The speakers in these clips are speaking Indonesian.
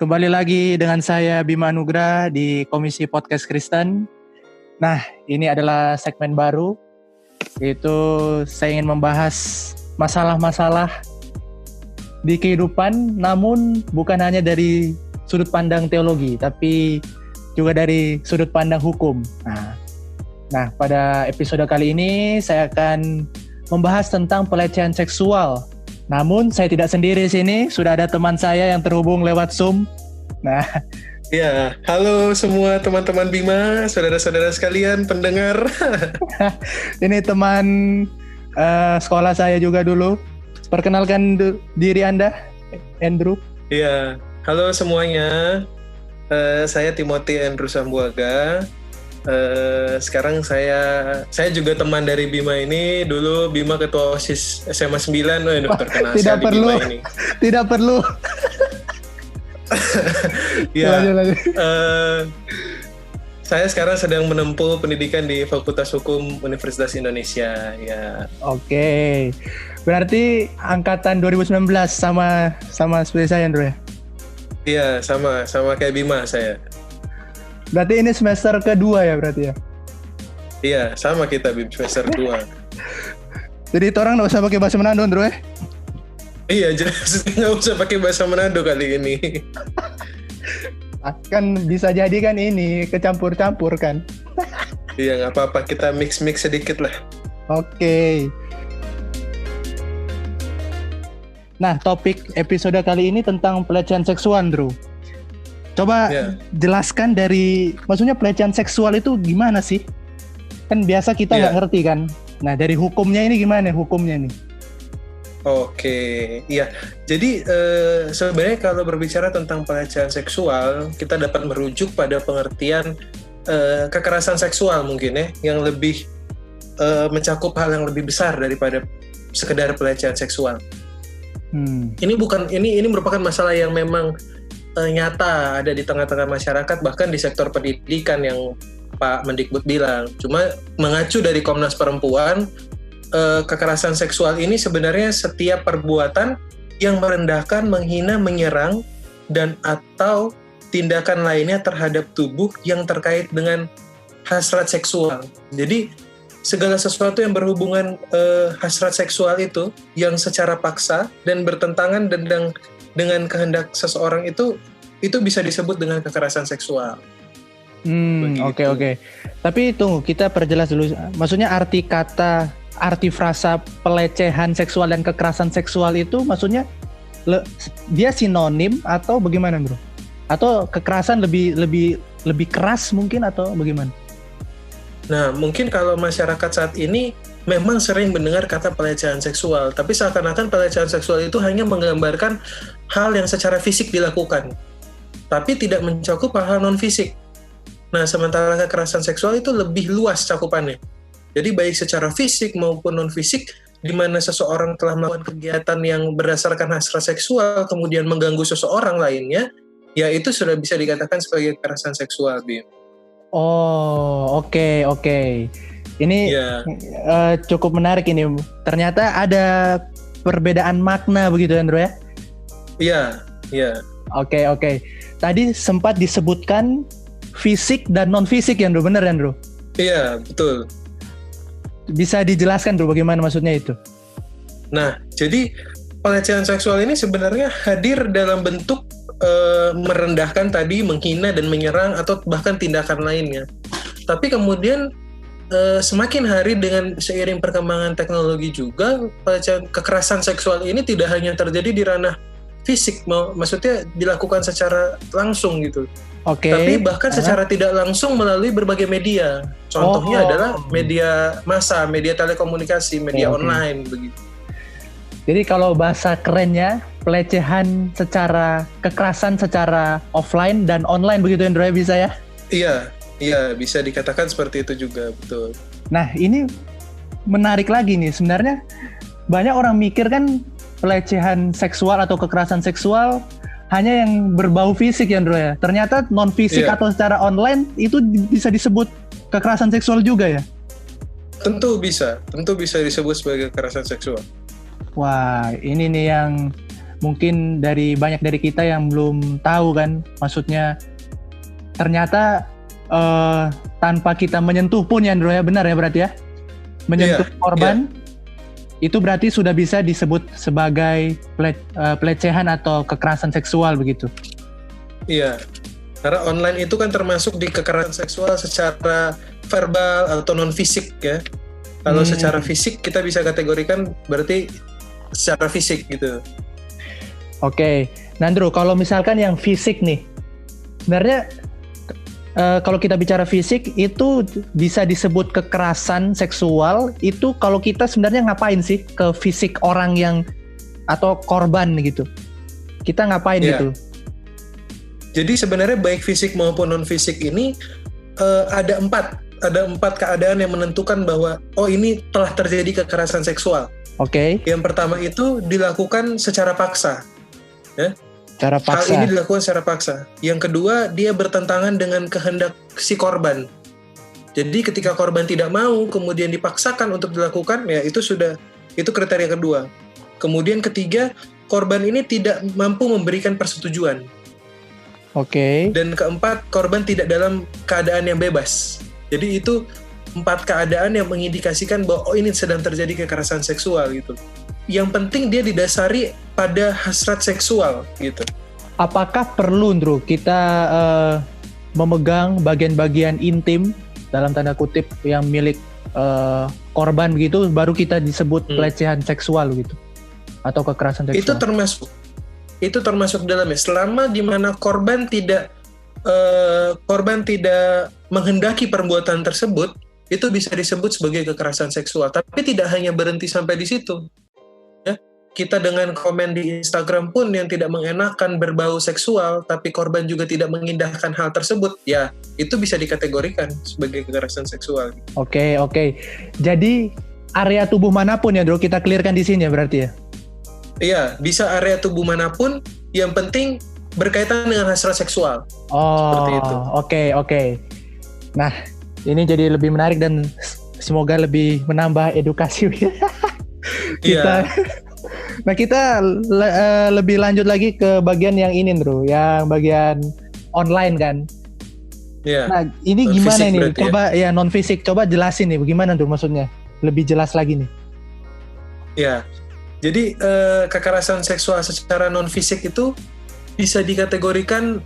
Kembali lagi dengan saya Bima Nugra di Komisi Podcast Kristen. Nah, ini adalah segmen baru, yaitu saya ingin membahas masalah-masalah di kehidupan, namun bukan hanya dari sudut pandang teologi, tapi juga dari sudut pandang hukum. Nah, pada episode kali ini saya akan membahas tentang pelecehan seksual. Namun saya tidak sendiri di sini, sudah ada teman saya yang terhubung lewat Zoom. Nah, ya, halo semua teman-teman Bima, saudara-saudara sekalian, pendengar. ini teman sekolah saya juga dulu. Perkenalkan diri Anda, Andrew. Ya, halo semuanya. Saya Timothy Andrew Sambuaga. Sekarang saya juga teman dari Bima ini. Dulu Bima ketua OSIS SMA 9. Terkenal tidak perlu, Bima ini. Tidak perlu. Ya, saya sekarang sedang menempuh pendidikan di Fakultas Hukum Universitas Indonesia. Ya. Oke, berarti angkatan 2019 sama seperti saya, Andrew ya? Iya, sama kayak Bima saya. Berarti ini semester kedua ya berarti ya? Iya, sama kita Bim, semester 2. Jadi orang nggak usah pakai bahasa Manado, Andrew ya? Iya, jelas nggak usah pakai bahasa Manado kali ini. Kan bisa jadi kan ini kecampur-campur kan? Iya, nggak apa-apa, kita mix sedikit lah. Oke. Nah, topik episode kali ini tentang pelecehan seksual, Andrew. Coba jelaskan maksudnya pelecehan seksual itu gimana sih? Kan biasa kita nggak ngerti kan. Nah, dari hukumnya ini gimana hukumnya nih? Oke, iya. Jadi sebenarnya kalau berbicara tentang pelecehan seksual, kita dapat merujuk pada pengertian kekerasan seksual mungkin ya, yang lebih mencakup hal yang lebih besar daripada sekedar pelecehan seksual. Ini merupakan masalah yang memang nyata ada di tengah-tengah masyarakat, bahkan di sektor pendidikan yang Pak Mendikbud bilang. Cuma mengacu dari Komnas Perempuan, kekerasan seksual ini sebenarnya setiap perbuatan yang merendahkan, menghina, menyerang, dan atau tindakan lainnya terhadap tubuh yang terkait dengan hasrat seksual. Jadi segala sesuatu yang berhubungan hasrat seksual itu yang secara paksa dan bertentangan dengan kehendak seseorang itu bisa disebut dengan kekerasan seksual. Oke. Tapi tunggu, kita perjelas dulu. Maksudnya arti frasa pelecehan seksual dan kekerasan seksual itu maksudnya dia sinonim atau bagaimana, Bro? Atau kekerasan lebih keras mungkin atau bagaimana? Nah, mungkin kalau masyarakat saat ini memang sering mendengar kata pelecehan seksual, tapi seakan-akan pelecehan seksual itu hanya menggambarkan hal yang secara fisik dilakukan, tapi tidak mencakup hal non-fisik. Nah, sementara kekerasan seksual itu lebih luas cakupannya. Jadi baik secara fisik maupun non-fisik, di mana seseorang telah melakukan kegiatan yang berdasarkan hasrat seksual, kemudian mengganggu seseorang lainnya, ya itu sudah bisa dikatakan sebagai kekerasan seksual, Bim. Oh, oke. Ini cukup menarik ini. Ternyata ada perbedaan makna begitu, Andrew ya? Iya. Oke. Tadi sempat disebutkan fisik dan non-fisik ya, Andrew? Benar, Andrew? Iya, betul. Bisa dijelaskan, Andrew, bagaimana maksudnya itu? Nah, jadi pelecehan seksual ini sebenarnya hadir dalam bentuk merendahkan tadi, menghina dan menyerang atau bahkan tindakan lainnya. Tapi kemudian semakin hari dengan seiring perkembangan teknologi juga, kekerasan seksual ini tidak hanya terjadi di ranah fisik, maksudnya dilakukan secara langsung gitu. Tapi bahkan secara tidak langsung melalui berbagai media. Contohnya adalah media massa, media telekomunikasi, media online begitu. Jadi kalau bahasa kerennya kekerasan secara offline dan online begitu, Andrew, bisa ya? Iya, bisa dikatakan seperti itu juga, betul. Nah, ini menarik lagi nih. Sebenarnya banyak orang mikir kan pelecehan seksual atau kekerasan seksual hanya yang berbau fisik ya, Andrew ya. Ternyata non fisik atau secara online itu bisa disebut kekerasan seksual juga ya? Tentu bisa disebut sebagai kekerasan seksual. Wah, ini nih yang mungkin banyak dari kita yang belum tahu kan, maksudnya ternyata tanpa kita menyentuh pun ya Andro ya, benar ya berarti ya, menyentuh korban itu berarti sudah bisa disebut sebagai pelecehan atau kekerasan seksual begitu. Iya, karena online itu kan termasuk di kekerasan seksual secara verbal atau non fisik ya. Kalau secara fisik kita bisa kategorikan berarti secara fisik gitu. Oke, Nandro, kalau misalkan yang fisik nih, sebenarnya kalau kita bicara fisik itu bisa disebut kekerasan seksual. Itu kalau kita sebenarnya ngapain sih ke fisik orang yang atau korban gitu? Kita ngapain gitu? Jadi sebenarnya baik fisik maupun non fisik ini ada empat keadaan yang menentukan bahwa ini telah terjadi kekerasan seksual. Oke. Yang pertama itu dilakukan secara paksa. Ya. Cara paksa. Hal ini dilakukan secara paksa. Yang kedua, dia bertentangan dengan kehendak si korban. Jadi ketika korban tidak mau, kemudian dipaksakan untuk dilakukan, ya itu kriteria kedua. Kemudian ketiga, korban ini tidak mampu memberikan persetujuan. Oke. Dan keempat, korban tidak dalam keadaan yang bebas. Jadi itu 4 keadaan yang mengindikasikan bahwa ini sedang terjadi kekerasan seksual gitu. Yang penting dia didasari pada hasrat seksual gitu. Apakah perlu, Ndro, kita memegang bagian-bagian intim dalam tanda kutip yang milik korban begitu, baru kita disebut pelecehan seksual gitu, atau kekerasan seksual? Itu termasuk dalamnya. Selama di mana korban tidak menghendaki perbuatan tersebut, itu bisa disebut sebagai kekerasan seksual. Tapi tidak hanya berhenti sampai di situ. Ya, kita dengan komen di Instagram pun yang tidak mengenakan, berbau seksual, tapi korban juga tidak mengindahkan hal tersebut, ya itu bisa dikategorikan sebagai kekerasan seksual. Oke. Jadi area tubuh manapun ya, Bro, kita clearkan di sini ya berarti ya? Iya, bisa area tubuh manapun, yang penting berkaitan dengan hasrat seksual. Seperti itu. Oke. Nah, ini jadi lebih menarik dan semoga lebih menambah edukasi kita. Nah, kita lebih lanjut lagi ke bagian yang ini, Bro, yang bagian online kan. Iya. Nah, ini gimana nih? Coba ya non fisik, coba jelasin nih bagaimana tuh maksudnya? Lebih jelas lagi nih. Ya. Jadi kekerasan seksual secara non fisik itu bisa dikategorikan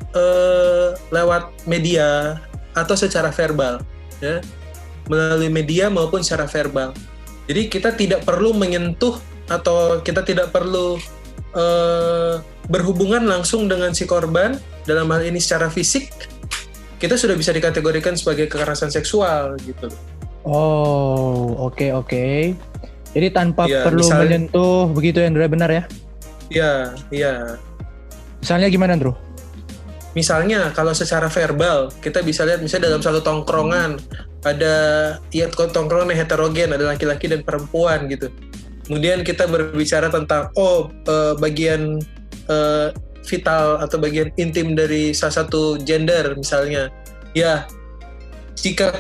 lewat media atau secara verbal, ya, melalui media maupun secara verbal. Jadi kita tidak perlu menyentuh atau kita tidak perlu berhubungan langsung dengan si korban, dalam hal ini secara fisik, kita sudah bisa dikategorikan sebagai kekerasan seksual gitu. Oh, oke. Jadi tanpa perlu menyentuh begitu ya, Andro, benar ya? Iya. Misalnya gimana, Andro? Misalnya kalau secara verbal kita bisa lihat misalnya dalam satu tongkrongan ada tongkrongan yang heterogen, ada laki-laki dan perempuan gitu. Kemudian kita berbicara tentang bagian vital atau bagian intim dari salah satu gender misalnya. Ya, jika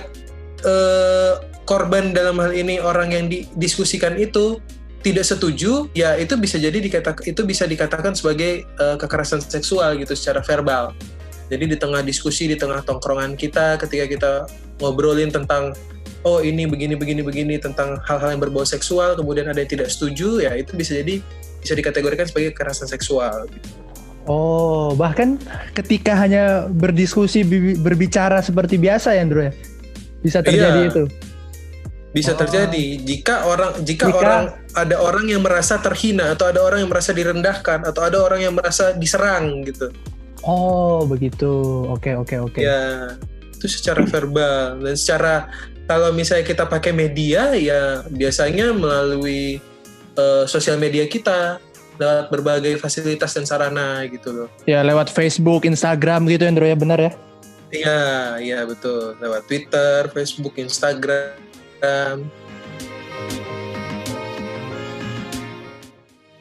korban dalam hal ini orang yang didiskusikan itu tidak setuju, ya itu bisa dikatakan sebagai kekerasan seksual gitu secara verbal. Jadi di tengah diskusi, di tengah tongkrongan kita, ketika kita ngobrolin tentang ini begini tentang hal-hal yang berbau seksual, kemudian ada yang tidak setuju, ya itu bisa dikategorikan sebagai kekerasan seksual. Oh, bahkan ketika hanya berdiskusi, berbicara seperti biasa ya, Andro ya, bisa terjadi itu. Bisa terjadi jika ada orang yang merasa terhina, atau ada orang yang merasa direndahkan, atau ada orang yang merasa diserang gitu. Oh, begitu. Oke. Ya, itu secara verbal. Dan secara, kalau misalnya kita pakai media, ya biasanya melalui sosial media kita, lewat berbagai fasilitas dan sarana gitu loh. Ya, lewat Facebook, Instagram gitu, Andro ya, benar ya? Iya betul. Lewat Twitter, Facebook, Instagram.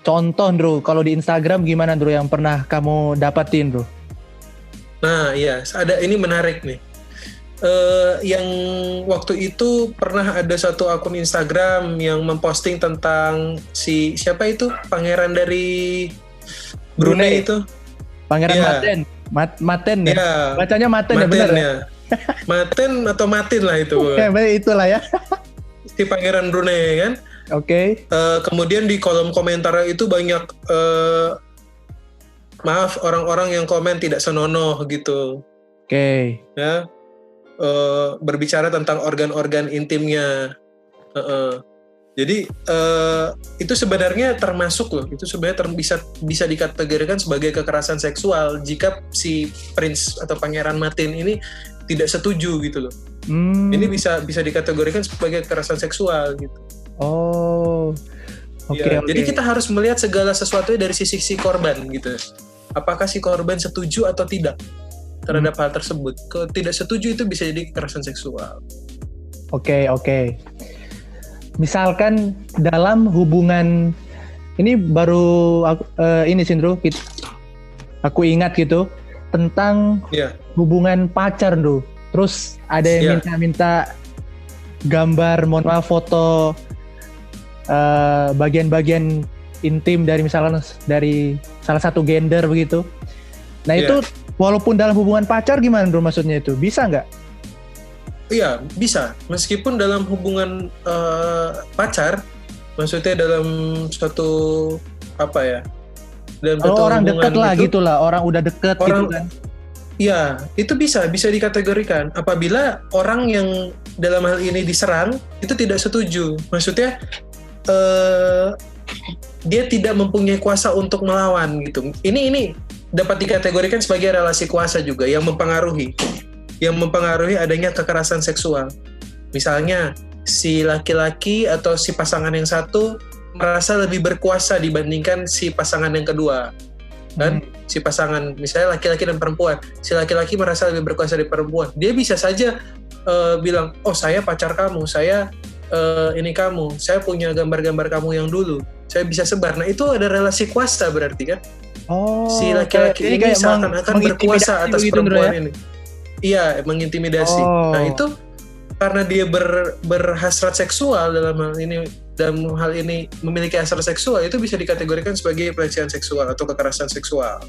Contoh, Bro, kalau di Instagram gimana, Bro, yang pernah kamu dapatin, Bro? Nah, iya, ini menarik nih. Yang waktu itu pernah ada satu akun Instagram yang memposting tentang siapa itu pangeran dari Brunei itu. Pangeran Iya. Maten. Maten ya? Iya. Bacanya Maten ya, benar ya? Maten atau Matin lah itu. Ya, itulah ya. Si Pangeran Brunei kan. Oke. Kemudian di kolom komentar itu banyak maaf orang-orang yang komen tidak senonoh gitu. Oke. Ya. Berbicara tentang organ-organ intimnya. Jadi itu sebenarnya termasuk loh, itu sebenarnya bisa dikategorikan sebagai kekerasan seksual jika si Prince atau Pangeran Matin ini tidak setuju gitu loh. Ini bisa dikategorikan sebagai kekerasan seksual gitu. Oh, oke. Jadi kita harus melihat segala sesuatunya dari sisi si korban gitu. Apakah si korban setuju atau tidak terhadap hal tersebut? Kalau tidak setuju itu bisa jadi kekerasan seksual. Oke. Misalkan dalam hubungan ini baru ini Sindro, aku ingat gitu tentang hubungan pacar tuh. Terus ada yang minta gambar, mohon maaf, foto bagian-bagian intim dari misalkan dari salah satu gender begitu. Nah itu walaupun dalam hubungan pacar gimana bro, maksudnya itu bisa nggak? Iya, bisa. Meskipun dalam hubungan pacar, maksudnya dalam suatu apa ya? Dalam kalau orang dekat lah gitulah, orang udah dekat gitu kan. Iya, itu bisa dikategorikan. Apabila orang yang dalam hal ini diserang itu tidak setuju. Maksudnya dia tidak mempunyai kuasa untuk melawan gitu. Ini dapat dikategorikan sebagai relasi kuasa juga yang mempengaruhi adanya kekerasan seksual. Misalnya si laki-laki atau si pasangan yang satu merasa lebih berkuasa dibandingkan si pasangan yang kedua. Kan? Si pasangan, misalnya laki-laki dan perempuan, si laki-laki merasa lebih berkuasa dari perempuan. Dia bisa saja bilang, oh saya pacar kamu, saya ini kamu, saya punya gambar-gambar kamu yang dulu, saya bisa sebar. Nah itu ada relasi kuasa berarti kan? Si laki-laki ini seakan-akan berkuasa atas perempuan ini. Iya, mengintimidasi. Nah itu karena dia berhasrat seksual dalam hal ini memiliki hasrat seksual, itu bisa dikategorikan sebagai pelecehan seksual atau kekerasan seksual.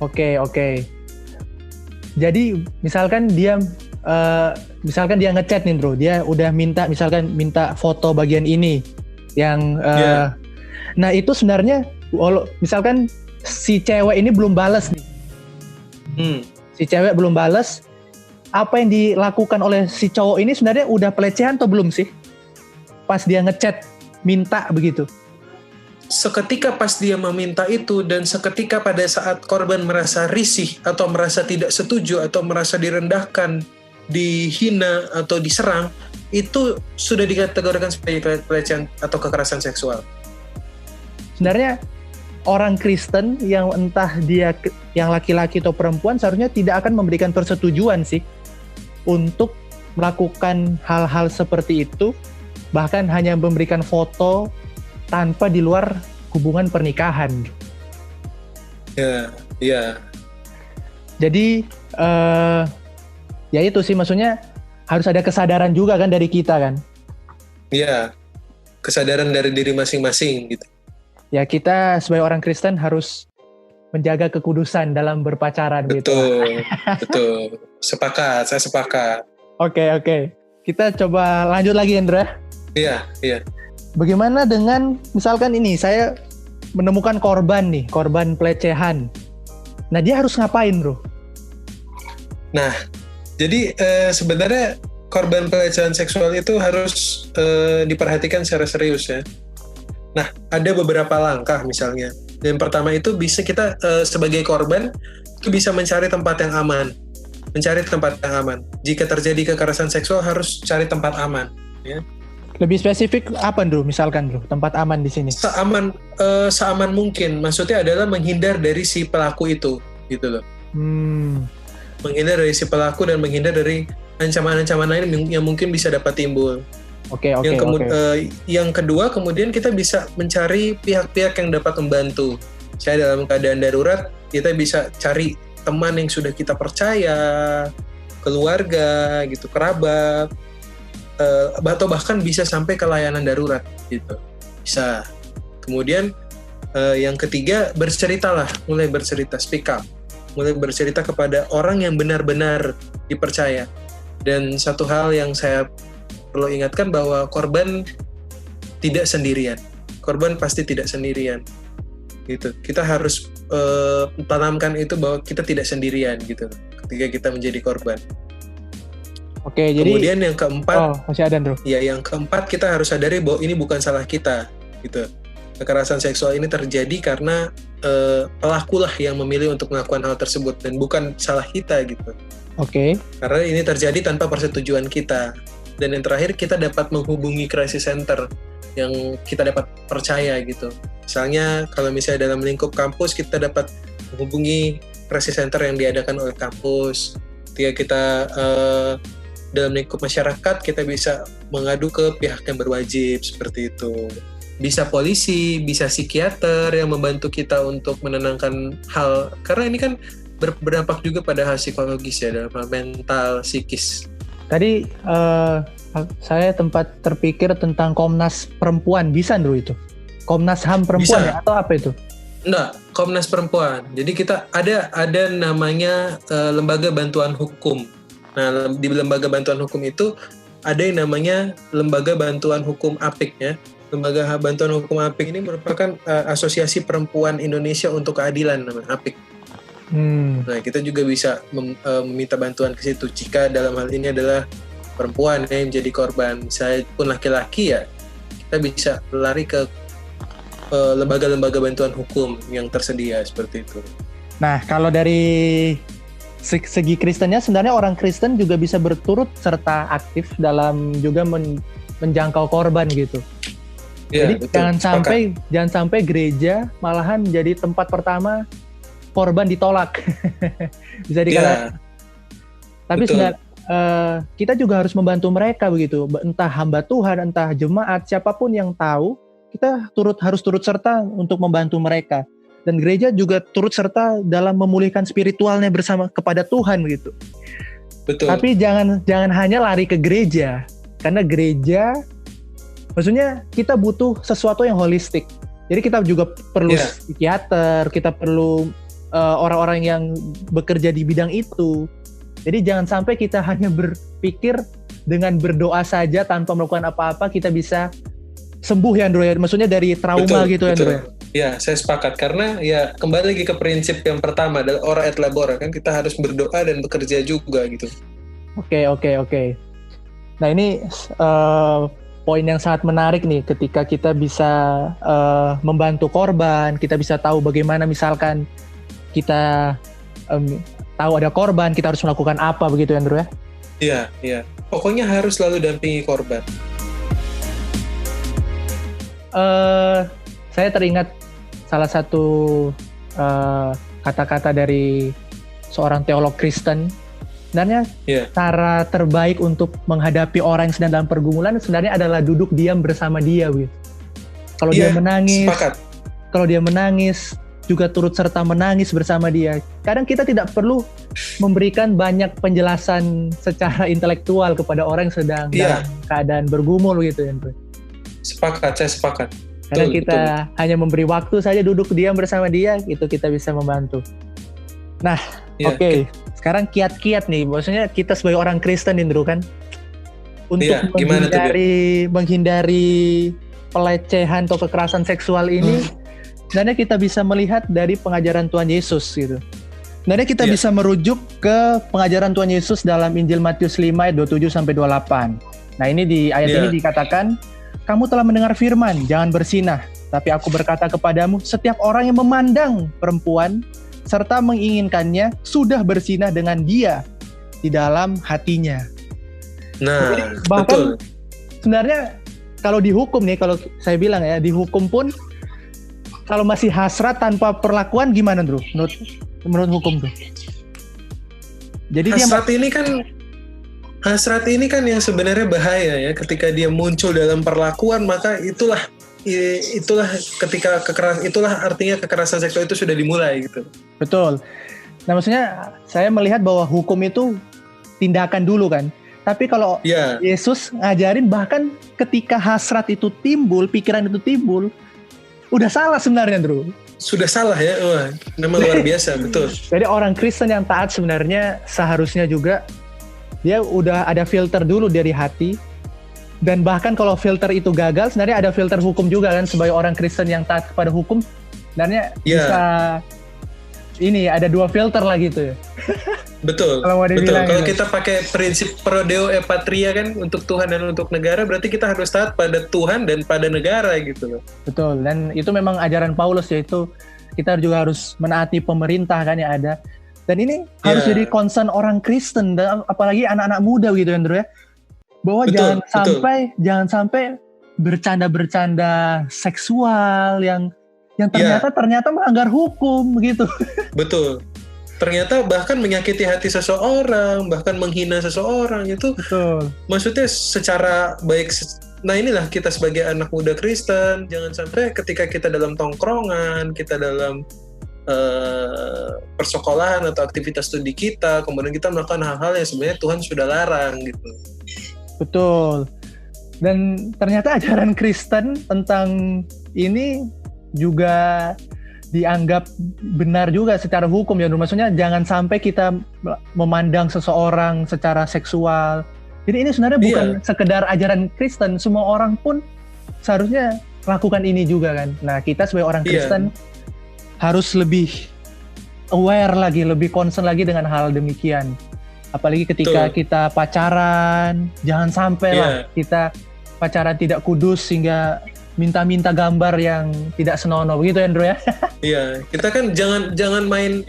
Oke. Jadi misalkan dia ngechat nih bro, dia udah minta foto bagian ini yang nah itu sebenarnya misalkan si cewek ini belum balas nih. Si cewek belum balas, apa yang dilakukan oleh si cowok ini sebenarnya udah pelecehan atau belum sih? Pas dia ngechat minta begitu. Seketika pas dia meminta itu dan seketika pada saat korban merasa risih atau merasa tidak setuju atau merasa direndahkan, dihina atau diserang, itu sudah dikategorikan sebagai pelecehan atau kekerasan seksual. Sebenarnya orang Kristen yang entah dia yang laki-laki atau perempuan seharusnya tidak akan memberikan persetujuan sih untuk melakukan hal-hal seperti itu, bahkan hanya memberikan foto tanpa di luar hubungan pernikahan. Iya. Jadi ya itu sih, maksudnya harus ada kesadaran juga kan dari kita kan. Iya, kesadaran dari diri masing-masing gitu. Ya kita sebagai orang Kristen harus menjaga kekudusan dalam berpacaran. Betul. Saya sepakat. Oke. Kita coba lanjut lagi Hendra. Iya. Bagaimana dengan misalkan ini saya menemukan korban pelecehan. Nah dia harus ngapain bro? Nah jadi sebenarnya korban pelecehan seksual itu harus diperhatikan secara serius ya. Nah, ada beberapa langkah misalnya. Yang pertama itu bisa kita sebagai korban itu bisa mencari tempat yang aman. Jika terjadi kekerasan seksual harus cari tempat aman. Ya. Lebih spesifik apa bro? Misalkan bro, tempat aman di sini? Seaman mungkin. Maksudnya adalah menghindar dari si pelaku itu, gitu loh. Menghindar dari si pelaku dan menghindar dari ancaman-ancaman lain yang mungkin bisa dapat timbul. Oke. Yang kedua, kemudian kita bisa mencari pihak-pihak yang dapat membantu. Saya dalam keadaan darurat, kita bisa cari teman yang sudah kita percaya, keluarga, gitu, kerabat, atau bahkan bisa sampai ke layanan darurat, gitu. Bisa. Kemudian Yang ketiga, berceritalah, mulai bercerita, speak up, mulai bercerita kepada orang yang benar-benar dipercaya. Dan satu hal yang saya perlu ingatkan bahwa korban tidak sendirian. Korban pasti tidak sendirian. Gitu. Kita harus tanamkan itu bahwa kita tidak sendirian gitu ketika kita menjadi korban. Oke, kemudian yang keempat, masih ada, Bro. Ya, yang keempat kita harus sadari bahwa ini bukan salah kita gitu. Kekerasan seksual ini terjadi karena pelakulah yang memilih untuk melakukan hal tersebut dan bukan salah kita gitu. Oke. Karena ini terjadi tanpa persetujuan kita. Dan yang terakhir, kita dapat menghubungi crisis center yang kita dapat percaya gitu. Misalnya kalau misalnya dalam lingkup kampus, kita dapat menghubungi crisis center yang diadakan oleh kampus. Ketika kita dalam lingkup masyarakat, kita bisa mengadu ke pihak yang berwajib seperti itu. Bisa polisi, bisa psikiater yang membantu kita untuk menenangkan hal, karena ini kan berdampak juga pada hal psikologis ya, dalam hal mental, psikis. Tadi saya tempat terpikir tentang Komnas Perempuan, bisa Andrew itu? Komnas HAM Perempuan ya, atau apa itu? Enggak, Komnas Perempuan. Jadi kita ada namanya lembaga bantuan hukum. Nah, di lembaga bantuan hukum itu ada yang namanya Lembaga Bantuan Hukum APIK ya. Lembaga Bantuan Hukum APIK ini merupakan Asosiasi Perempuan Indonesia untuk Keadilan, namanya APIK. Nah, kita juga bisa meminta bantuan ke situ jika dalam hal ini adalah perempuan yang menjadi korban. Saya pun laki-laki ya, kita bisa lari ke lembaga-lembaga bantuan hukum yang tersedia seperti itu. Nah, kalau dari segi Kristennya, sebenarnya orang Kristen juga bisa berturut serta aktif dalam juga menjangkau korban gitu. Ya, jadi betul. jangan sampai gereja malahan jadi tempat pertama korban ditolak. Bisa dikatakan. Tapi sebenarnya kita juga harus membantu mereka begitu. Entah hamba Tuhan, entah jemaat, siapapun yang tahu, kita harus turut serta untuk membantu mereka. Dan gereja juga turut serta dalam memulihkan spiritualnya bersama kepada Tuhan gitu. Betul. Tapi jangan hanya lari ke gereja, karena gereja maksudnya kita butuh sesuatu yang holistik. Jadi kita juga perlu psikiater, kita perlu orang-orang yang bekerja di bidang itu. Jadi jangan sampai kita hanya berpikir dengan berdoa saja tanpa melakukan apa-apa kita bisa sembuh ya Andrew ya. Maksudnya dari trauma gitu ya Andrew ya. Ya, saya sepakat karena ya kembali lagi ke prinsip yang pertama adalah ora et labora, kan kita harus berdoa dan bekerja juga gitu. Oke. Nah ini poin yang sangat menarik nih ketika kita bisa membantu korban, kita bisa tahu bagaimana misalkan kita tahu ada korban, kita harus melakukan apa begitu ya Andrew ya? Iya. Pokoknya harus selalu dampingi korban. Saya teringat salah satu kata-kata dari seorang teolog Kristen. Sebenarnya cara terbaik untuk menghadapi orang yang sedang dalam pergumulan sebenarnya adalah duduk diam bersama dia. Kalau dia menangis, kalau dia menangis, juga turut serta menangis bersama dia. Kadang kita tidak perlu memberikan banyak penjelasan secara intelektual kepada orang yang sedang dalam keadaan bergumul gitu ya. Saya sepakat. Karena kita hanya memberi waktu saja duduk diam bersama dia, itu kita bisa membantu. Nah, oke. Sekarang kiat-kiat nih, maksudnya kita sebagai orang Kristen Indro kan, untuk menghindari pelecehan atau kekerasan seksual ini, sebenarnya kita bisa melihat dari pengajaran Tuhan Yesus gitu. Sebenarnya kita bisa merujuk ke pengajaran Tuhan Yesus dalam Injil Matius 5 ayat 27-28. Nah ini di ayat ini dikatakan, kamu telah mendengar firman, jangan bersinah. Tapi aku berkata kepadamu, setiap orang yang memandang perempuan serta menginginkannya sudah bersinah dengan dia di dalam hatinya. Nah, jadi, bahkan sebenarnya kalau dihukum nih, kalau saya bilang ya, dihukum pun kalau masih hasrat tanpa perlakuan gimana bro? Menurut hukum tuh. Jadi hasrat ini kan yang sebenarnya bahaya ya, ketika dia muncul dalam perlakuan, maka itulah ketika artinya kekerasan seksual itu sudah dimulai gitu. Betul. Nah maksudnya saya melihat bahwa hukum itu tindakan dulu kan. Tapi kalau Yesus ngajarin bahkan ketika hasrat itu timbul, pikiran itu timbul, udah salah sebenarnya, Bro. Sudah salah ya, wah, memang luar biasa, betul. Jadi orang Kristen yang taat sebenarnya seharusnya juga dia udah ada filter dulu dari hati, dan bahkan kalau filter itu gagal, sebenarnya ada filter hukum juga kan, sebagai orang Kristen yang taat kepada hukum, sebenarnya bisa ini ada 2 filter lah gitu ya. Betul, betul. Kalau kita pakai prinsip pro deo et patria kan, untuk Tuhan dan untuk negara, berarti kita harus taat pada Tuhan dan pada negara gitu loh. Betul, dan itu memang ajaran Paulus, yaitu kita juga harus menaati pemerintah kan yang ada. Dan ini harus jadi concern orang Kristen, dan apalagi anak-anak muda gitu ya, Andrew ya. Bahwa jangan sampai bercanda-bercanda seksual yang ternyata melanggar hukum gitu. Betul. Ternyata bahkan menyakiti hati seseorang, bahkan menghina seseorang itu. Betul. Maksudnya secara baik. Nah inilah kita sebagai anak muda Kristen, jangan sampai ketika kita dalam tongkrongan, kita dalam persekolahan atau aktivitas studi kita, kemudian kita melakukan hal-hal yang sebenarnya Tuhan sudah larang gitu. Betul. Dan ternyata ajaran Kristen tentang ini juga dianggap benar juga secara hukum ya. Maksudnya jangan sampai kita memandang seseorang secara seksual. Jadi ini sebenarnya bukan sekedar ajaran Kristen, semua orang pun seharusnya lakukan ini juga kan. Nah, kita sebagai orang Kristen harus lebih aware lagi, lebih concern lagi dengan hal demikian. Apalagi ketika kita pacaran, jangan sampai lah kita pacaran tidak kudus sehingga minta-minta gambar yang tidak senonoh, begitu ya, Andrew ya? Iya, kita kan jangan main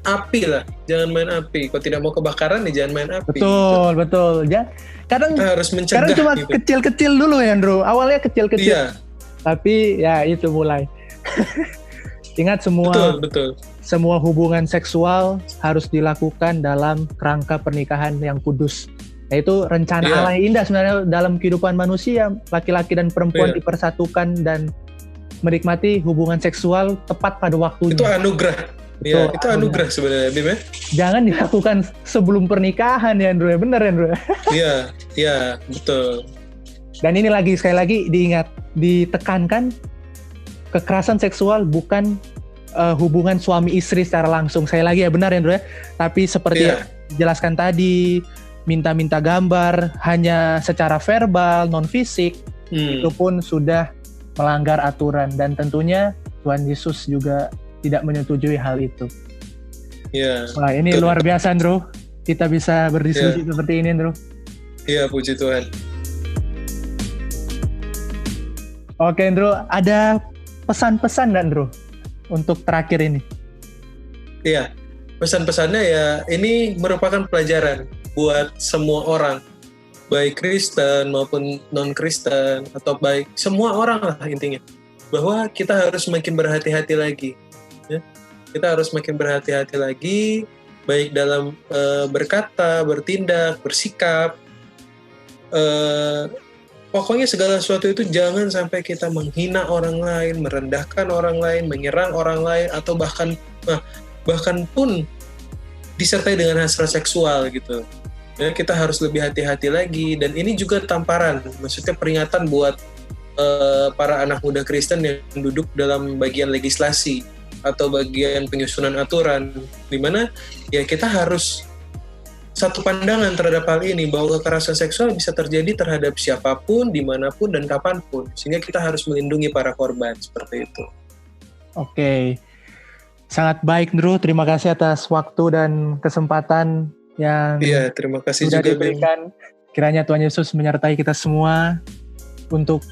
api lah, jangan main api. Kalau tidak mau kebakaran nih jangan main api. Betul, gitu. Betul. Ya, kadang kita harus mencegah. Kadang cuma gitu. Kecil-kecil dulu ya, Andrew. Awalnya kecil-kecil. Iya. Tapi ya itu mulai. Ingat betul. Semua hubungan seksual harus dilakukan dalam kerangka pernikahan yang kudus. Yaitu rencana Allah yang indah sebenarnya dalam kehidupan manusia, laki-laki dan perempuan dipersatukan dan menikmati hubungan seksual tepat pada waktunya. Itu anugerah. Iya, itu anugerah sebenarnya, Bim ya. Jangan dilakukan sebelum pernikahan ya, Andrew. Benar ya, Andrew? Iya, betul. Dan ini sekali lagi ditekankan, kekerasan seksual bukan hubungan suami istri secara langsung. Saya lagi ya, benar ya, Andrew ya. Tapi seperti yang dijelaskan tadi, minta-minta gambar hanya secara verbal, non fisik, itu pun sudah melanggar aturan, dan tentunya Tuhan Yesus juga tidak menyetujui hal itu. Wah, ini luar biasa, Andrew. Kita bisa berdiskusi seperti ini, Andrew. Iya, puji Tuhan. Oke, Andrew, ada pesan-pesan nggak, Andrew, untuk terakhir ini? Iya, pesan-pesannya ya, ini merupakan pelajaran buat semua orang, baik Kristen maupun non-Kristen, atau baik semua orang lah intinya, bahwa kita harus makin berhati-hati lagi. Ya. Kita harus makin berhati-hati lagi, baik dalam berkata, bertindak, bersikap. Pokoknya segala sesuatu itu jangan sampai kita menghina orang lain, merendahkan orang lain, menyerang orang lain, atau bahkan pun disertai dengan hasrat seksual gitu. Ya, kita harus lebih hati-hati lagi, dan ini juga tamparan, maksudnya peringatan buat para anak muda Kristen yang duduk dalam bagian legislasi atau bagian penyusunan aturan, di mana ya kita harus satu pandangan terhadap hal ini, bahwa kekerasan seksual bisa terjadi terhadap siapapun, dimanapun, dan kapanpun, sehingga kita harus melindungi para korban seperti itu. Oke, sangat baik, Andrew. Terima kasih atas waktu dan kesempatan yang terima kasih sudah juga diberikan. Kiranya Tuhan Yesus menyertai kita semua untuk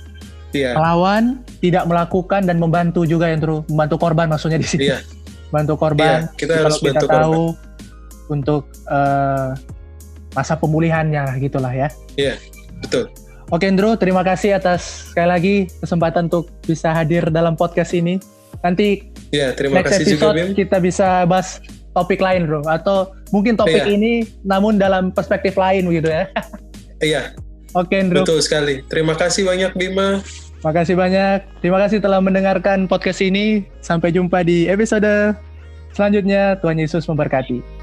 melawan, tidak melakukan, dan membantu juga, Andrew. Membantu korban maksudnya di sini. Bantu korban. Kita harus bantu korban. Tahu korban. Untuk masa pemulihannya gitulah ya. Iya, betul. Oke, Andrew, terima kasih atas sekali lagi kesempatan untuk bisa hadir dalam podcast ini. Nanti terima next kasih episode juga, Bim. kita bisa bahas topik lain, bro, atau mungkin topik ini namun dalam perspektif lain begitu ya. Iya. Oke, Andrew. Betul sekali. Terima kasih banyak, Bima. Makasih banyak. Terima kasih telah mendengarkan podcast ini. Sampai jumpa di episode selanjutnya. Tuhan Yesus memberkati.